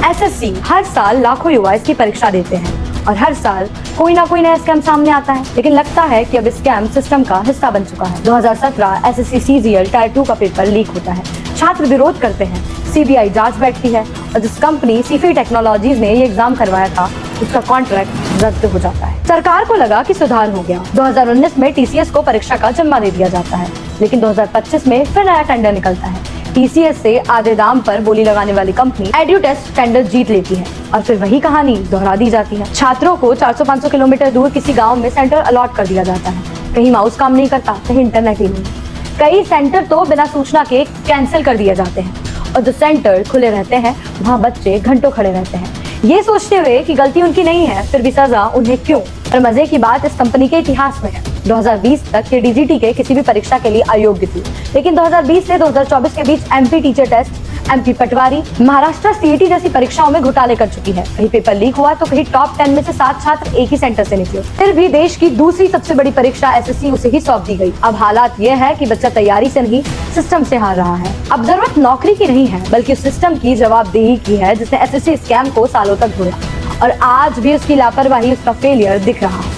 SSC हर साल लाखों युवा इसकी परीक्षा देते हैं और हर साल कोई ना कोई नया स्कैम सामने आता है, लेकिन लगता है कि अब स्कैम सिस्टम का हिस्सा बन चुका है। 2017 एसएससी सीजीएल टायर 2 का पेपर लीक होता है, छात्र विरोध करते हैं, सीबीआई जांच बैठती है और जिस कंपनी सीफी टेक्नोलॉजीज ने ये एग्जाम करवाया था उसका कॉन्ट्रैक्ट रद्द हो जाता है। सरकार को लगा कि सुधार हो गया। 2019 में टीसीएस को परीक्षा का जिम्मा दे दिया जाता है, लेकिन 2025 में फिर नया टेंडर निकलता है। टीसीएस से आधे दाम पर बोली लगाने वाली कंपनी एड्यूटेस्ट टेंडर जीत लेती है और फिर वही कहानी दोहरा दी जाती है। छात्रों को 400-500 किलोमीटर दूर किसी गांव में सेंटर अलॉट कर दिया जाता है। कहीं माउस काम नहीं करता, कहीं इंटरनेट ही नहीं। कई सेंटर तो बिना सूचना के कैंसिल कर दिए जाते हैं और जो सेंटर खुले रहते हैं वहाँ बच्चे घंटों खड़े रहते हैं, ये सोचते हुए कि गलती उनकी नहीं है, फिर भी सजा उन्हें क्यों। और मजे की बात इस कंपनी के इतिहास में है, 2020 तक ये डीजीटी के किसी भी परीक्षा के लिए अयोग्य थी, लेकिन 2020 से 2024 के बीच एमपी टीचर टेस्ट, एमपी पटवारी, महाराष्ट्र सीईटी जैसी परीक्षाओं में घोटाले कर चुकी है। कहीं पेपर लीक हुआ तो कहीं टॉप 10 में से 7 छात्र एक ही सेंटर से निकले। फिर भी देश की दूसरी सबसे बड़ी परीक्षा एसएससी उसे ही सौंप दी गई। अब हालात ये है कि बच्चा तैयारी से नहीं सिस्टम से हार रहा है। अब जरूरत नौकरी की नहीं है बल्कि सिस्टम की जवाबदेही की है, जिसने एसएससी स्कैम को सालों तक ढूंढा और आज भी उसकी लापरवाही, उसका फेलियर दिख रहा है।